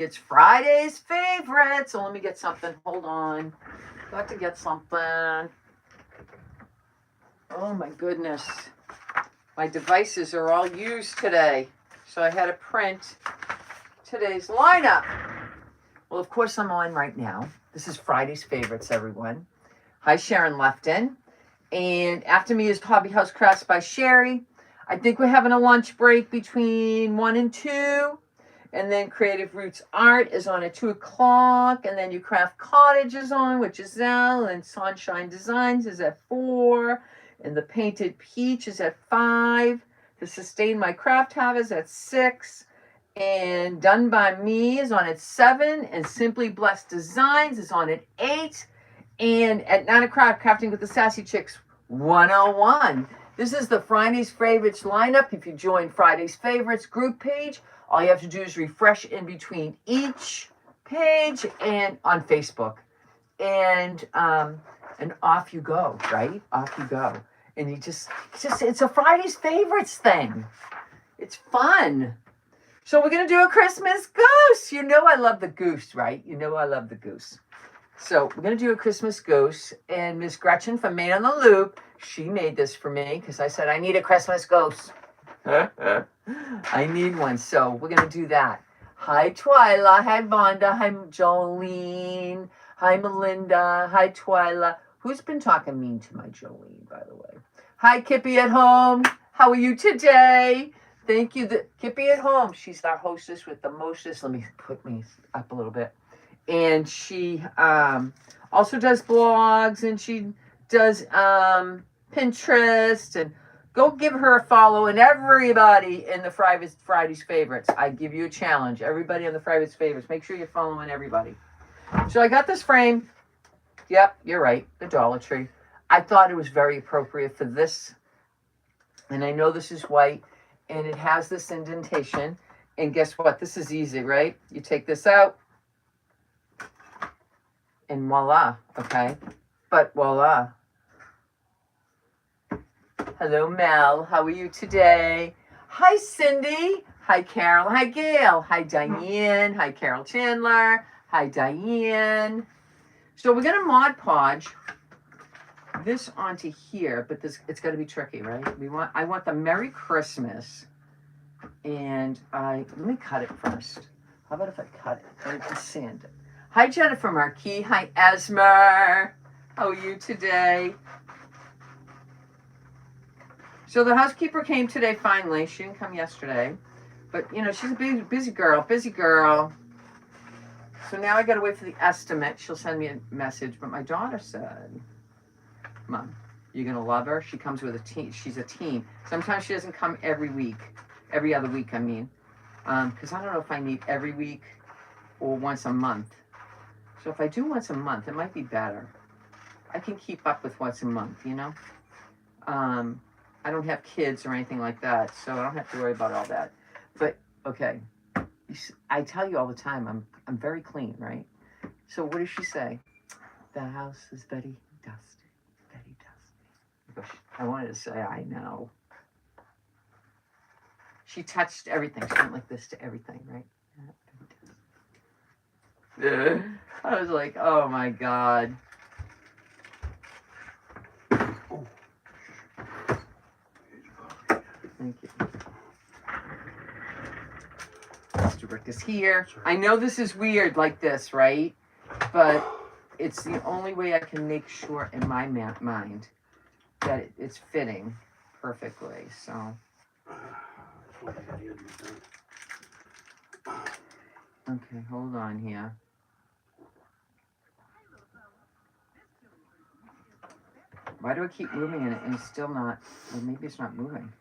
It's Friday's favorite. So let me get something. Hold on. Got to get something. Oh my goodness. My devices are all used today. So I had to print today's lineup. Well, of course, I'm on right now. This is Friday's favorites, everyone. Hi, Sharon Lefton. And after me is Hobby House Crafts by Sherry. I think we're having a lunch break between 1 and 2. And then Creative Roots Art is on at 2 o'clock. And then You Craft Cottage is on, which is Zell. And Sunshine Designs is at 4. And The Painted Peach is at 5. To Sustain My Craft Habit is at 6. And Done by Me is on at 7. And Simply Blessed Designs is on at 8. And at 9 o'clock, Crafting with the Sassy Chicks 101. This is the Friday's Favorites lineup. If you join Friday's Favorites group page, all you have to do is refresh in between each page and on Facebook. And off you go, right? Off you go. And it's a Friday's Favorites thing. It's fun. So we're going to do a Christmas goose. You know I love the goose, right? You know I love the goose. So we're going to do a Christmas goose. And Miss Gretchen from Maine on the Loop, she made this for me because I said, I need a Christmas goose. I need one. So we're going to do that. Hi, Twyla. Hi, Vonda. Hi, Jolene. Hi, Melinda. Hi, Twyla. Who's been talking mean to my Jolene, by the way? Hi, Kippy at home. How are you today? Thank you. Kippy at home. She's our hostess with the mostest. Let me put me up a little bit. And she also does blogs, and she does Pinterest. And go give her a follow. And everybody in the Friday's Favorites, I give you a challenge. Everybody in the Friday's Favorites, make sure you're following everybody. So I got this frame. Yep, you're right. The Dollar Tree. I thought it was very appropriate for this. And I know this is white. And it has this indentation. And guess what? This is easy, right? You take this out. And voila, okay? But voila. Hello, Mel. How are you today? Hi, Cindy. Hi, Carol. Hi, Gail. Hi, Diane. Hi, Carol Chandler. Hi, Diane. So we're going to Mod Podge this onto here, but it's going to be tricky, right? I want the Merry Christmas. And let me cut it first. How about if I cut it? I can sand it. Hi, Jennifer Marquis. Hi, Esmer. How are you today? So the housekeeper came today finally. She didn't come yesterday. But, you know, she's a busy girl. So now I got to wait for the estimate. She'll send me a message. But my daughter said, Mom, you're going to love her. She comes with a team. She's a team. Sometimes she doesn't come every week. Every other week, I mean. Because I don't know if I need every week or once a month. So if I do once a month, it might be better. I can keep up with once a month, you know. I don't have kids or anything like that, so I don't have to worry about all that. But okay, I tell you all the time, I'm very clean, right? So what does she say? The house is very dusty, very dusty. I wanted to say, I know. She touched everything. She went like this to everything, right? I was like, oh my God. Thank you. Mr. Rick is here. I know this is weird like this, right? But it's the only way I can make sure in my mind that it's fitting perfectly. So. Okay, hold on here. Why do I keep moving it and it's still not, well, maybe it's not moving.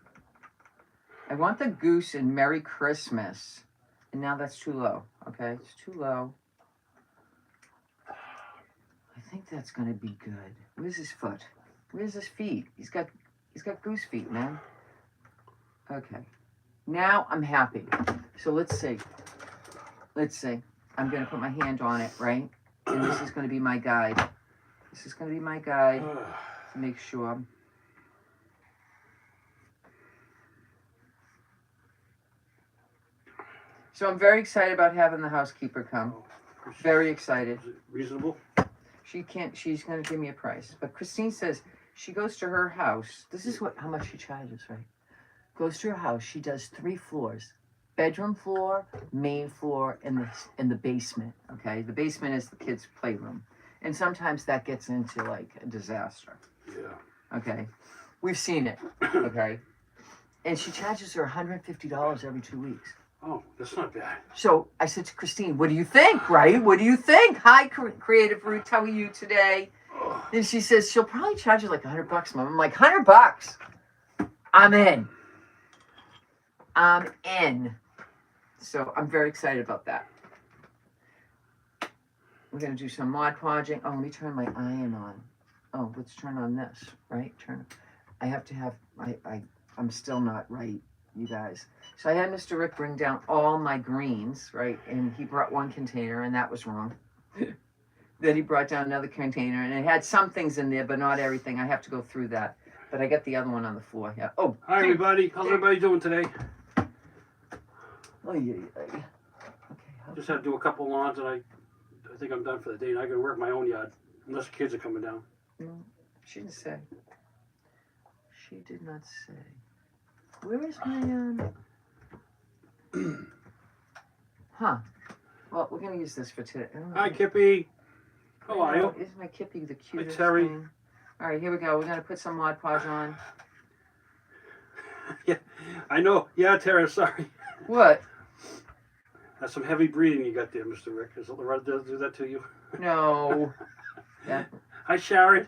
I want the goose in Merry Christmas. And now that's too low. Okay, it's too low. I think that's gonna be good. Where's his foot? Where's his feet? He's got goose feet, man. Okay. Now I'm happy. So let's see. I'm gonna put my hand on it, right? And this is gonna be my guide. This is gonna be my guide to make sure. So I'm very excited about having the housekeeper come. Oh, Very excited. is it reasonable? She's going to give me a price. But Christine says she goes to her house. This is how much she charges, right? Goes to her house. She does 3 floors. Bedroom floor, main floor, and the basement. Okay, the basement is the kids' playroom, and sometimes that gets into like a disaster. Yeah. Okay, we've seen it. Okay, and she charges her $150 every 2 weeks. Oh, that's not bad. So I said to Christine, "What do you think? Right? What do you think? Hi, Creative Roots. How are you today?" And she says she'll probably charge you like $100, Mom. I'm like, $100? I'm in. I'm in. So I'm very excited about that. We're going to do some Mod Podging. Oh, let me turn my iron on. Oh, let's turn on this, right? I have to have, I'm still not right, you guys. So I had Mr. Rick bring down all my greens, right? And he brought one container, and that was wrong. Then he brought down another container, and it had some things in there, but not everything. I have to go through that. But I got the other one on the floor. Yeah. Oh. Hi, everybody. How's everybody doing today? Oh, yeah. Okay. Just had to do a couple lawns, and I think I'm done for the day. And I can work my own yard, unless the kids are coming down. No, she didn't say. She did not say. Where is my Huh? Well, we're gonna use this for today. Hi, Kippy. How are you? Isn't my Kippy the cutest Terry. thing? All right, here we go. We're gonna put some Mod Podge on. Yeah, I know. Yeah, Tara. Sorry. What? That's some heavy breathing you got there, Mr. Rick. Does Loretta do that to you? No. Yeah. Hi, Sharon.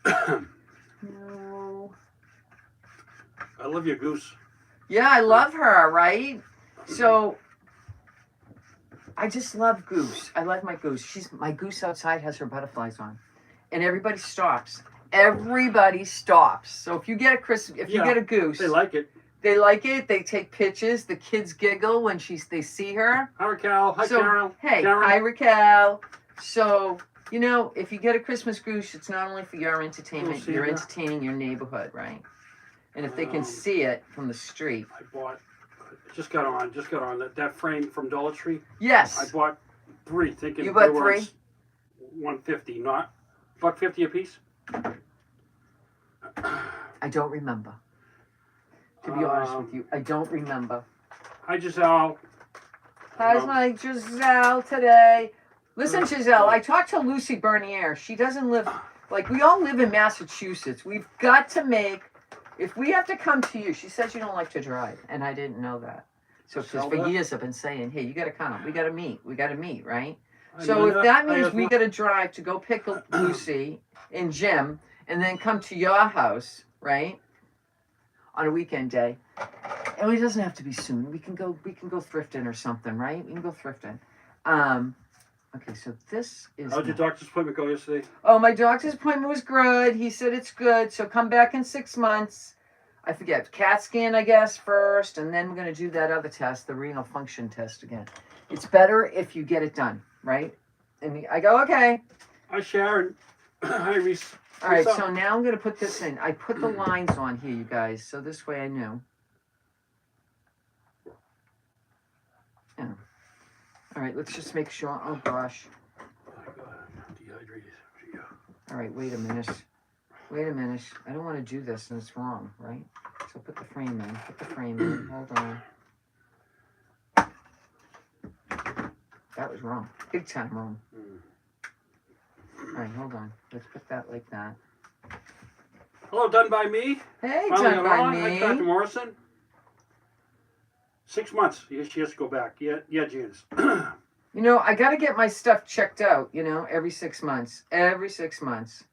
No. I love your Goose. Yeah, I love her, right? So I just love Goose. I love my Goose. My Goose outside has her butterflies on. And everybody stops. Everybody stops. So if you get you get a Goose, They like it. they like it. They take pictures. The kids giggle when they see her. Hi, Raquel. Hi, So, Carol. Hey, Karen. hi, Raquel. So, if you get a Christmas Goose, it's not only for your entertainment, see you're her. entertaining your neighborhood, right? And if they can see it from the street. I bought. Just got on that frame from Dollar Tree. Yes. I bought 3, thinking You bought they were 3? $150, not $150 a piece. I don't remember. To be honest with you, I don't remember. Hi, Giselle. How's my Giselle today? Listen, Giselle, I talked to Lucy Bernier. She doesn't live, we all live in Massachusetts. We've got to if we have to come to you, she says you don't like to drive, and I didn't know that. So, because for years I've been saying, hey, you got to come. We got to meet, right? So if that means we got to drive to go pick Lucy and Jim, and then come to your house, right? On a weekend day. And it doesn't have to be soon. We can go thrifting or something, right? We can go thrifting. Okay, so this is. How'd your doctor's appointment go yesterday? Oh, my doctor's appointment was good. He said it's good. So come back in 6 months. I forget, CAT scan, I guess, first, and then we're going to do that other test, the renal function test again. It's better if you get it done, right? And I go, okay. Hi, Sharon. Hi, Reese. All right, so now I'm going to put this in. I put the lines on here, you guys, so this way I know. Yeah. All right, let's just make sure. Oh, gosh. Oh, my God, I'm dehydrated. All right, wait a minute. I don't want to do this, and it's wrong, right? So put the frame in. Hold on. That was wrong. Big time wrong. All right, hold on. Let's put that like that. Hello, done by me. Hey, Finally done got by on. me. Hi, Dr. Morrison. 6 months. She has to go back. Yeah, Janice. I got to get my stuff checked out, every 6 months. Every 6 months.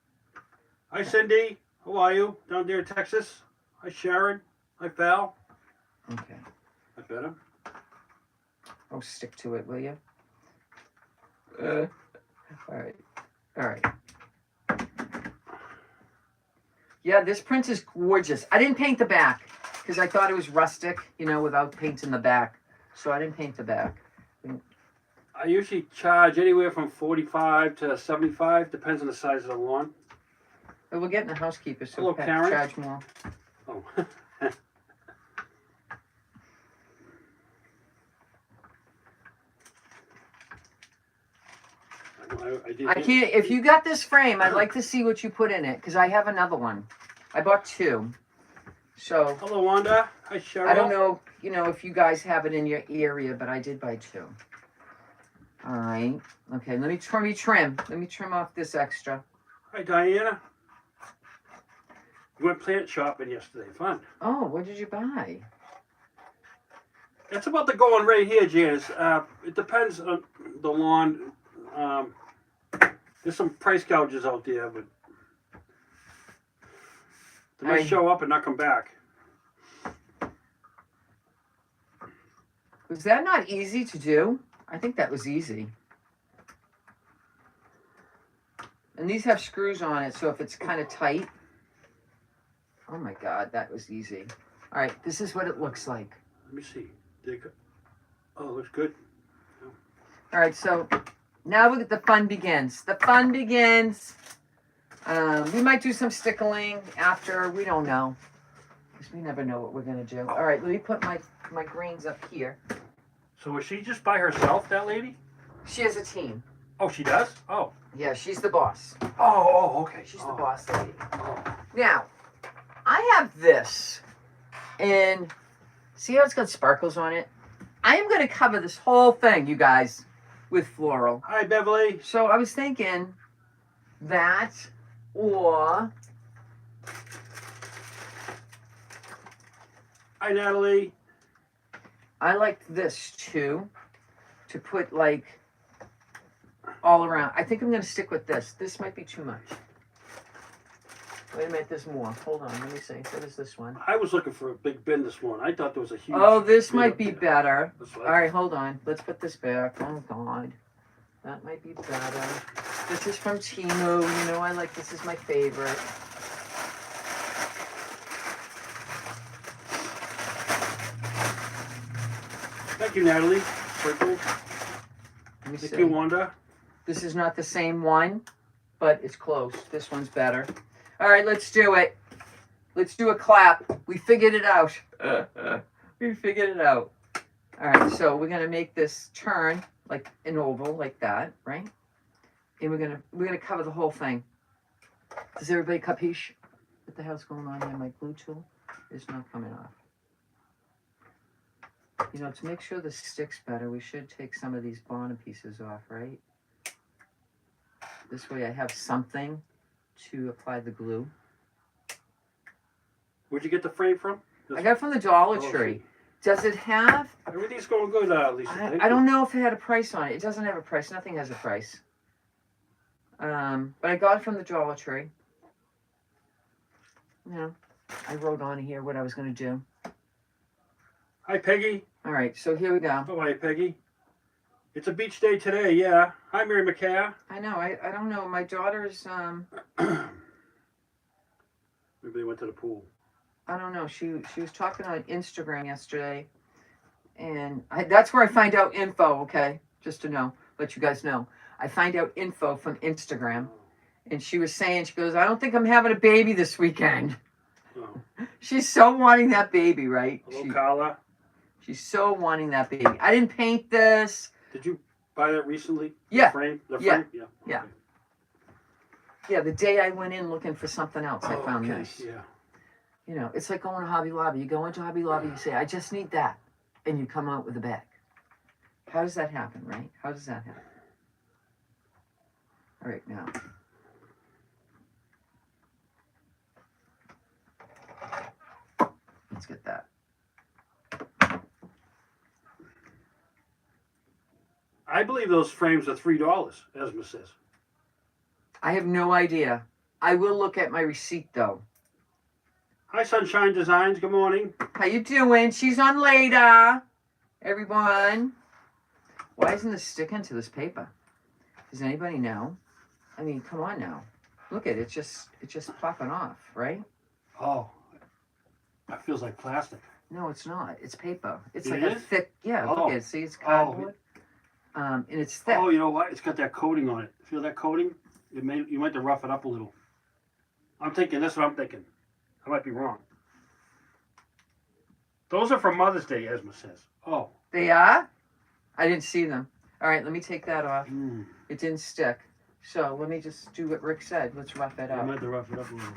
Hi, Cindy. How are you? Down there in Texas. Hi, Sharon. Hi, Val. Okay. I better. Oh, stick to it, will you? All right. Yeah, this print is gorgeous. I didn't paint the back because I thought it was rustic, without painting the back. So I didn't paint the back. I usually charge anywhere from $45 to $75, depends on the size of the lawn. But we're getting a housekeeper, so Hello, Karen. charge more. Oh. I did. I can't, if you got this frame, I'd like to see what you put in it, because I have another one. I bought two. So, Hello, Wanda. Hi, Cheryl. I don't know, if you guys have it in your area, but I did buy two. All right. Okay, let me trim. Let me trim off this extra. Hi, Diana. We went plant shopping yesterday. Fun. Oh, what did you buy? That's about the going right here, Janice. It depends on the lawn. There's some price gouges out there, but they might show up and not come back. Was that not easy to do? I think that was easy. And these have screws on it, so if it's kind of tight. Oh my God, that was easy. All right, this is what it looks like. Let me see. Oh, it looks good. All right, so now the fun begins. The fun begins. We might do some stickling after. We don't know. Because we never know what we're going to do. All right, let me put my greens up here. So is she just by herself, that lady? She has a team. Oh, she does? Oh. Yeah, she's the boss. Oh, okay. She's the boss lady. Oh. Now, I have this. And see how it's got sparkles on it? I am going to cover this whole thing, you guys, with floral. Hi, Beverly. So I was thinking that, or Hi, Natalie. I like this too, to put like all around. I think I'm going to stick with this. This might be too much. Wait a minute, there's more. Hold on, let me see. What is this one? I was looking for a big bin this morning. I thought there was a huge. Oh, this bin might up be there. better. That's All what I right, hold on. Let's put this back. Oh, God. That might be better. This is from Temu. You know I like, this is my favorite. Thank you, Natalie. Sprinkle. Let me Thank see. you, Wanda. This is not the same one, but it's close. This one's better. All right, let's do it. Let's do a clap. We figured it out. We figured it out. All right, so we're gonna make this turn like an oval, like that, right? And we're gonna cover the whole thing. Does everybody capiche? What the hell's going on here? My glue tool is not coming off. You know, to make sure this sticks better, we should take some of these bottom pieces off, right? This way I have something to apply the glue. Where'd you get the frame from? I got it from the Dollar Tree. Does it have? Everything's going good, Lisa. I don't know if it had a price on it. It doesn't have a price. Nothing has a price. But I got it from the Dollar Tree. You know, I wrote on here what I was going to do. Hi, Peggy. All right, so here we go. Oh, hi, Peggy. It's a beach day today, yeah. Hi, Mary McCare. I know. I don't know. My daughter's Maybe they went to the pool. I don't know. She was talking on Instagram yesterday, and that's where I find out info. Okay, just to know, let you guys know. I find out info from Instagram, and she was saying, she goes, I don't think I'm having a baby this weekend. Oh. She's so wanting that baby, right? Hello, Carla. She's so wanting that baby. I didn't paint this. Did you buy that recently? Yeah. The frame? Yeah. Yeah. Yeah. Okay. Yeah, the day I went in looking for something else, I found okay. this. Yeah. You know, it's like going to Hobby Lobby. You go into Hobby Lobby, you say, I just need that. And you come out with a bag. How does that happen, right? How does that happen? All right, now. Let's get that. I believe those frames are $3, Esma says. I have no idea. I will look at my receipt, though. Hi, Sunshine Designs. Good morning. How you doing? She's on later, everyone. Why isn't this sticking to this paper? Does anybody know? I mean, come on now. Look at it. It's just popping off, right? Oh, that feels like plastic. No, it's not. It's paper. It's It like is? a thick. Yeah, Oh. look at it. See, it's cardboard. And it's thick. Oh, you know what? It's got that coating on it. Feel that coating? You might have to rough it up a little. I'm thinking. That's what I'm thinking. I might be wrong. Those are for Mother's Day, Esma says. Oh. They are? I didn't see them. All right, let me take that off. Mm. It didn't stick. So let me just do what Rick said. Let's rough it I up. might have to rough it up a little.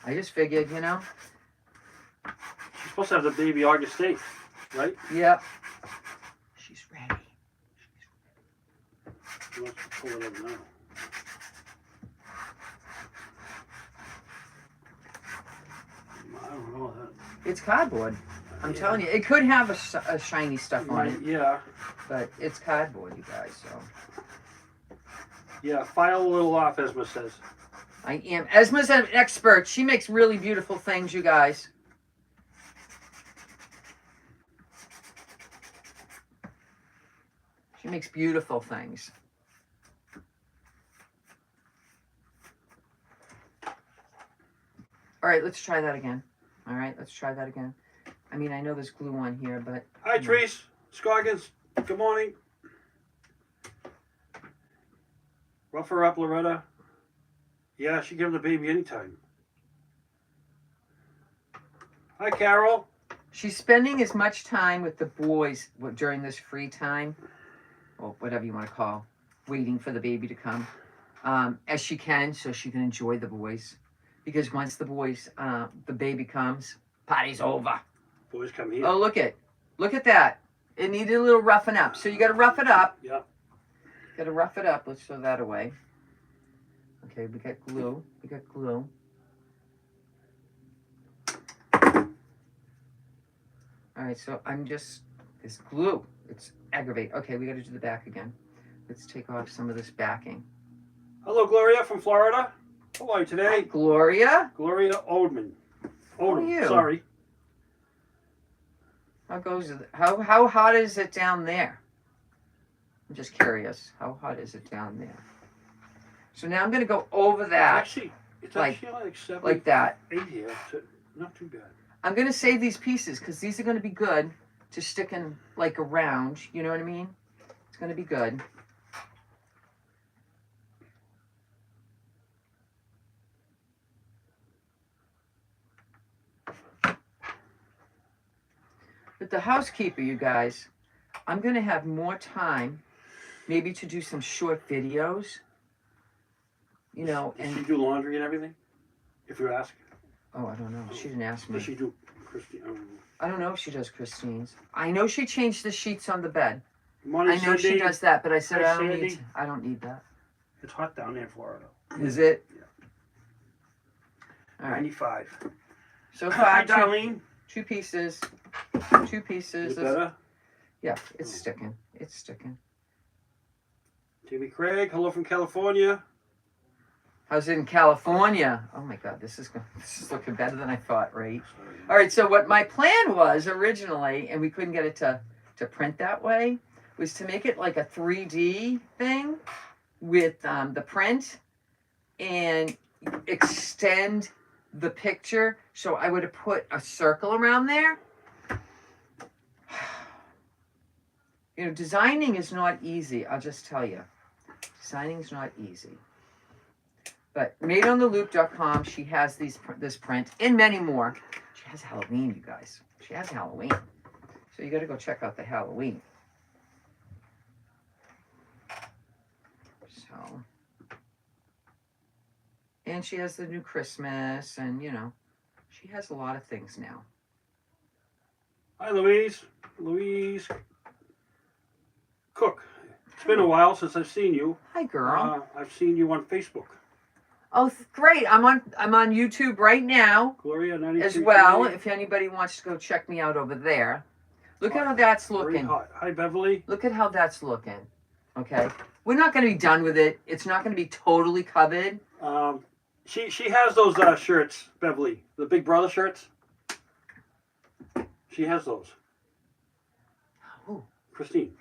I just figured, you know. She's supposed to have the baby August 8th, right? Yep. She's ready. She wants to pull it up now. I don't know that. It's cardboard. I'm telling you, it could have a shiny stuff on it, Yeah. but it's cardboard, you guys. So Yeah, file a little off, Esma says. I am. Esma's an expert. She makes really beautiful things, you guys. She makes beautiful things. All right, let's try that again. All right, let's try that again. I mean, I know there's glue on here, but... Hi, Treese. Scoggins. Good morning. Rough her up, Loretta. Yeah, she give the baby anytime. Hi, Carol. She's spending as much time with the boys during this free time, or whatever you want to call, waiting for the baby to come, as she can, so she can enjoy the boys. Because once the baby comes, party's over. Boys come here. Oh, look at that. It needed a little roughing up. So you got to rough it up. Yeah. Got to rough it up. Let's throw that away. Okay, we got glue. All right, so this glue. It's aggravating. Okay, we got to do the back again. Let's take off some of this backing. Hello, Gloria from Florida. How are you today? Hi, Gloria. Gloria Odom. How are you? Sorry. How hot is it down there? I'm just curious. How hot is it down there? So now I'm going to go over that. It's actually like 7, like that. 8 here. Not too bad. I'm going to save these pieces because these are going to be good to stick in like around. You know what I mean? It's going to be good. But the housekeeper, you guys, I'm going to have more time maybe to do some short videos. You know, Does and she do laundry and everything? If you ask. Oh, I don't know. She didn't ask me. Does she do Christine? I don't know if she does Christine's. I know she changed the sheets on the bed. Morning, I know she does that, but I said Hi, I don't need that. It's hot down there in Florida. Is it? Yeah. All right. 95. So Hi, far, Darlene. two pieces. Two pieces. Is it better? Yeah, it's sticking. It's sticking. Timmy Craig, hello from California. How's it in California? Oh my God, this is looking better than I thought, right? All right, so what my plan was originally, and we couldn't get it to print that way, was to make it like a 3D thing with the print and extend the picture. So I would have put a circle around there. You know, designing is not easy, I'll just tell you. Designing is not easy. But madeontheloop.com, she has this print and many more. She has Halloween, you guys. She has Halloween. So you got to go check out the Halloween. So, and she has the new Christmas, and you know, she has a lot of things now. Hi, Louise. Louise Cook. It's been a while since I've seen you. Hi, girl. I've seen you on Facebook. Oh, great! I'm on YouTube right now. Gloria 93 as well. If anybody wants to go check me out over there, look at how that's looking. Hot. Hi, Beverly. Look at how that's looking. Okay, we're not going to be done with it. It's not going to be totally covered. She has those shirts, Beverly, the Big Brother shirts. She has those. Oh, Christine.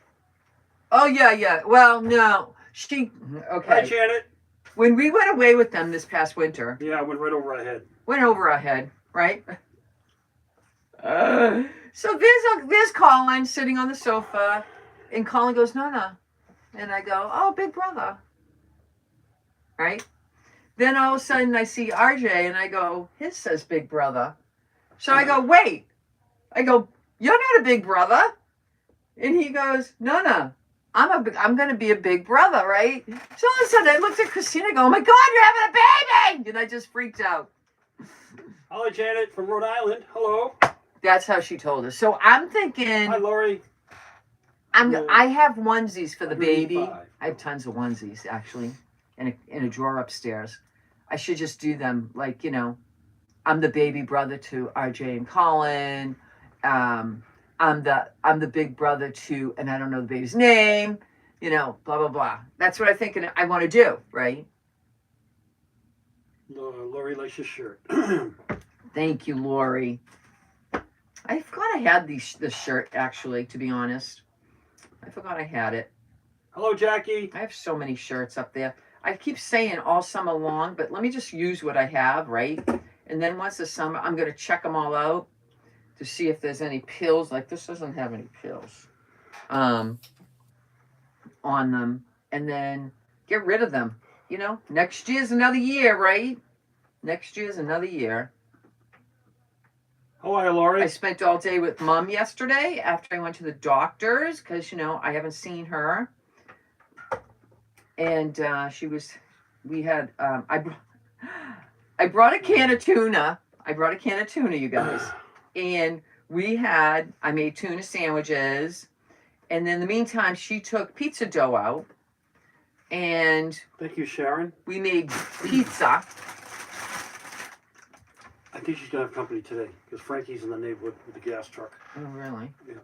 Oh yeah. Well, no, she. Okay. Hi, Janet. When we went away with them this past winter. Yeah, it went right over our head. Went over our head, right? So there's Colin sitting on the sofa, and Colin goes, no. And I go, oh, Big Brother. right? Then all of a sudden I see RJ and I go, his says big brother. So I go, wait. I go, you're not a big brother. And he goes, no. I'm going to be a big brother, right? So all of a sudden I looked at Christina and go, oh my God, you're having a baby. And I just freaked out. Hello, Janet from Rhode Island. Hello. That's how she told us. So I'm thinking. Hi, Lori. I have onesies for the baby. 185. I have tons of onesies, actually, in a drawer upstairs. I should just do them like, I'm the baby brother to RJ and Colin. I'm the big brother to, and I don't know the baby's name, blah, blah, blah. That's what I think I want to do, right? Lori likes your shirt. Thank you, Lori. I forgot I had this shirt, actually, to be honest. I forgot I had it. Hello, Jackie. I have so many shirts up there. I keep saying all summer long, but let me just use what I have, right? And then once the summer, I'm going to check them all out to see if there's any pills. Like this doesn't have any pills on them. And then get rid of them. Next year's another year, right? Next year's another year. How are you, Lori? I spent all day with Mom yesterday after I went to the doctor's because, I haven't seen her. And I brought a can of tuna. You guys. And I made tuna sandwiches. And then in the meantime, she took pizza dough out. And thank you, Sharon. We made pizza. I think she's going to have company today because Frankie's in the neighborhood with the gas truck. Oh, really? Yeah.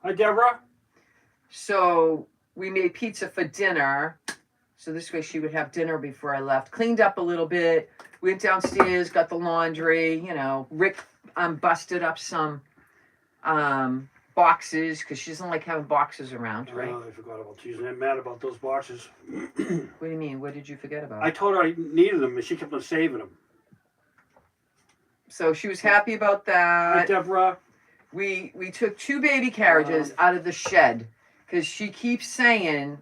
Hi, Deborah. So we made pizza for dinner. So this way she would have dinner before I left. Cleaned up a little bit. Went downstairs, got the laundry. Rick busted up some boxes because she doesn't like having boxes around, right? Oh, I forgot about you. I'm mad about those boxes. What do you mean? What did you forget about? I told her I needed them, and she kept on saving them. So she was happy about that. Hi, Deborah. We took 2 baby carriages out of the shed because she keeps saying,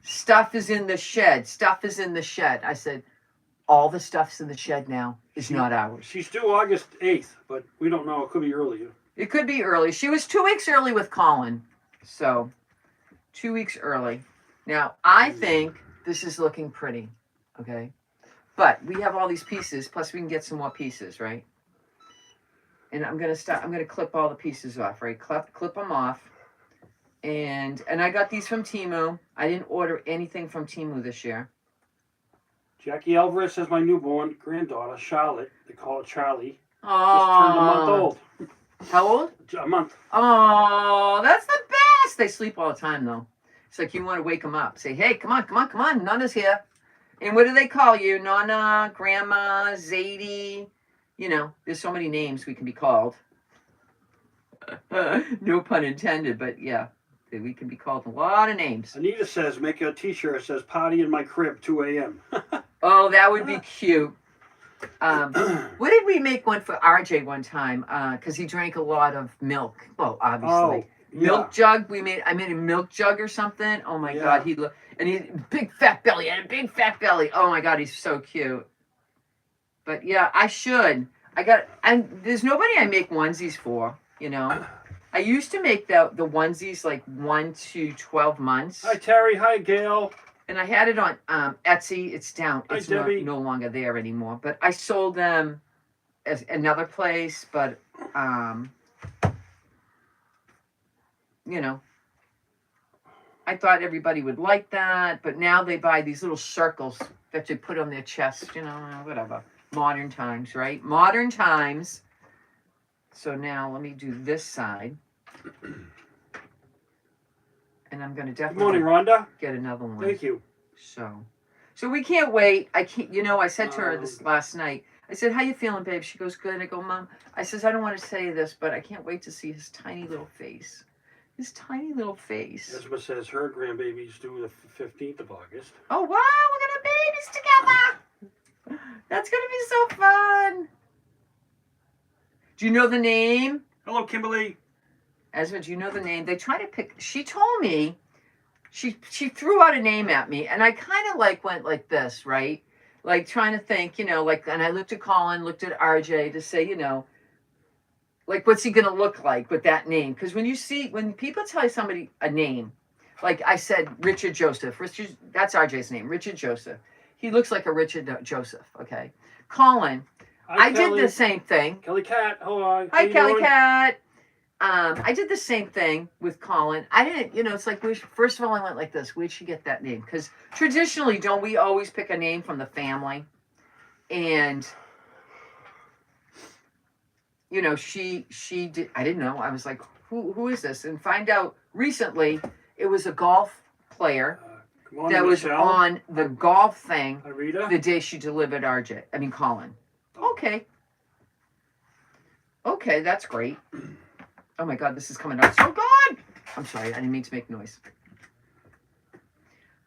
stuff is in the shed. Stuff is in the shed. I said, all the stuff's in the shed now. It's not ours. She's due August 8th, but we don't know. It could be earlier. It could be early. She was 2 weeks early with Colin. So 2 weeks early. Now, I think this is looking pretty. Okay. But we have all these pieces, plus we can get some more pieces, right? And I'm gonna clip all the pieces off, right? Clip them off. And I got these from Temu. I didn't order anything from Temu this year. Jackie Alvarez says my newborn granddaughter, Charlotte, they call it Charlie, Oh, just turned a month old. How old? A month. Oh, that's the best. They sleep all the time, though. It's like you want to wake them up. Say, hey, come on. Nana's here. And what do they call you? Nana, Grandma, Zadie. There's so many names we can be called. No pun intended, but yeah, we can be called a lot of names. Anita says, make a t-shirt that says, party in my crib, 2 a.m. Oh, that would be cute. What did we make one for RJ one time? Because he drank a lot of milk. Well, obviously. Oh, yeah. Milk jug. I made a milk jug or something. Oh my God, he big fat belly and a big fat belly. Oh my God, he's so cute. But yeah, I should. There's nobody I make onesies for. I used to make the onesies like 1 to 12 months. Hi, Terry. Hi, Gail. And I had it on Etsy. It's down. Hi, It's Debbie. no longer there anymore. But I sold them as another place. But I thought everybody would like that. But now they buy these little circles that they put on their chest. Whatever. Modern times, right? Modern times. So now let me do this side. And I'm going to definitely Good morning, Rhonda. get another one. Thank you. So we can't wait. I said to her this last night. I said, how you feeling, babe? She goes, good. I go, Mom. I says, I don't want to say this, but I can't wait to see his tiny little face. His tiny little face. Elizabeth says her grandbaby's due the 15th of August. Oh, wow. We're going to have babies together. That's going to be so fun. Do you know the name? Hello, Kimberly. Ezra, do you know the name? They try to pick. She told me she threw out a name at me, and I kind of like went like this, right? Like trying to think, like, and I looked at Colin, looked at RJ to say, like, what's he gonna look like with that name? Because when people tell somebody a name, like I said, Richard Joseph. That's RJ's name, Richard Joseph. He looks like a Richard Joseph. Okay, Colin. Hi, I Kelly. did the same thing. Kelly Cat, hello. Hi, Kelly Cat. I did the same thing with Colin. I didn't, it's like, first of all, I went like this. Where'd she get that name? Because traditionally, don't we always pick a name from the family? And, she did, I didn't know. I was like, who is this? And find out recently, it was a golf player that was on the golf thing the day she delivered Colin. Okay. Okay, that's great. Oh my God, this is coming out so good. I'm sorry, I didn't mean to make noise.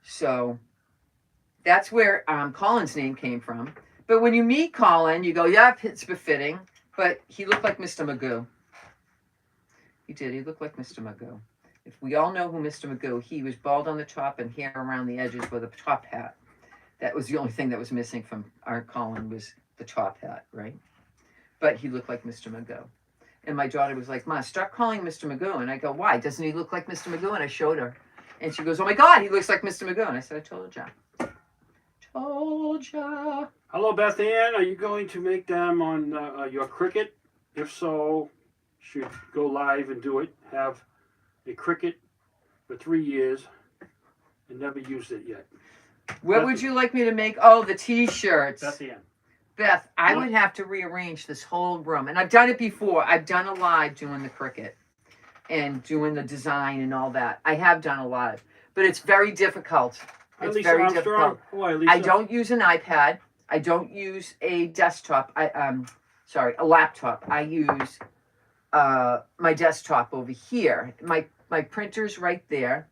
So that's where Colin's name came from. But when you meet Colin, you go, yeah, it's befitting. But he looked like Mr. Magoo. He did. He looked like Mr. Magoo. If we all know who Mr. Magoo, he was bald on the top and hair around the edges with a top hat. That was the only thing that was missing from our Colin was the top hat, right? But he looked like Mr. Magoo. And my daughter was like, Ma, start calling Mr. Magoo. And I go, why? Doesn't he look like Mr. Magoo? And I showed her. And she goes, oh my God, he looks like Mr. Magoo. And I said, I told ya. Told ya. Hello, Beth Ann. Are you going to make them on your Cricut? If so, should go live and do it. Have a Cricut for 3 years and never used it yet. What would you like me to make? Oh, the T-shirts. Beth Ann. Beth, I would have to rearrange this whole room. And I've done it before. I've done a live doing the Cricut and doing the design and all that. I have done a live. But it's very difficult. It's very difficult. Why, Lisa? I don't use an iPad. I don't use a desktop. A laptop. I use my desktop over here. My printer's right there.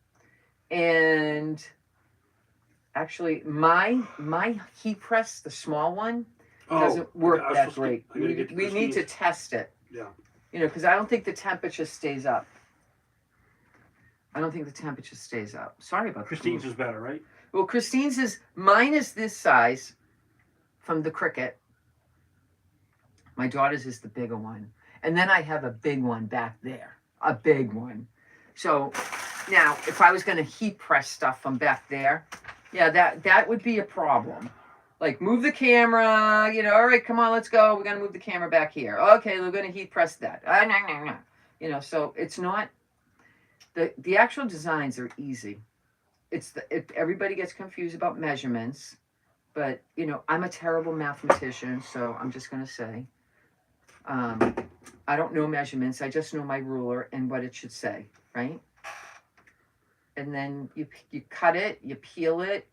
And actually, my heat press, the small one, doesn't work that great. We need to test it. Yeah. Because I don't think the temperature stays up. Sorry about that. Christine's is better, right? Well, mine is this size from the Cricut. My daughter's is the bigger one. And then I have a big one back there. A big one. So now, if I was going to heat press stuff from back there, yeah, that would be a problem. Like, move the camera, all right, come on, let's go. We're going to move the camera back here. Okay, we're going to heat press that. No. So it's not, the actual designs are easy. Everybody gets confused about measurements, but, I'm a terrible mathematician, so I'm just going to say, I don't know measurements. I just know my ruler and what it should say, right? And then you cut it, you peel it,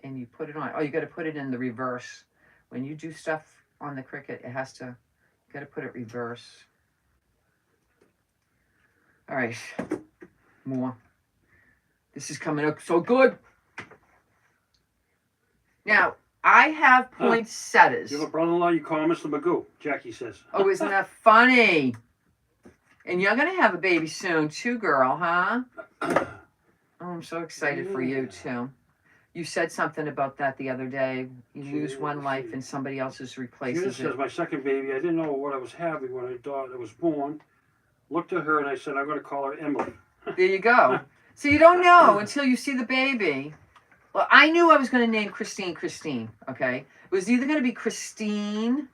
and you put it on. Oh, you got to put it in the reverse. When you do stuff on the Cricut, you got to put it reverse. All right, more. This is coming up so good. Now, I have poinsettias. You have a brother-in-law you call Mr. Magoo, Jackie says. Oh, isn't that funny? And you're going to have a baby soon too, girl, huh? Oh, I'm so excited for you too. You said something about that the other day. You lose one life and somebody else's replaces it. Says, my second baby, I didn't know what I was having when I thought I was born. Looked at her and I said, I'm going to call her Emily. There you go. So you don't know until you see the baby. Well, I knew I was going to name Christine, okay? It was either going to be Christine.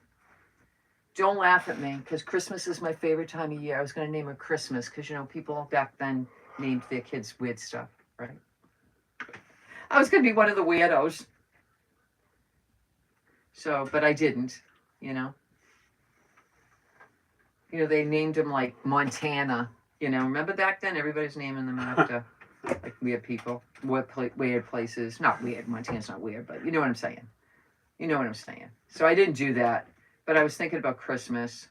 Don't laugh at me, because Christmas is my favorite time of year. I was going to name her Christmas, because, people back then named their kids weird stuff, right? I was going to be one of the weirdos. So, but I didn't, they named him like Montana, Remember back then, everybody's naming them after like weird people, weird places. Not weird, Montana's not weird, but you know what I'm saying. So I didn't do that, but I was thinking about Christmas.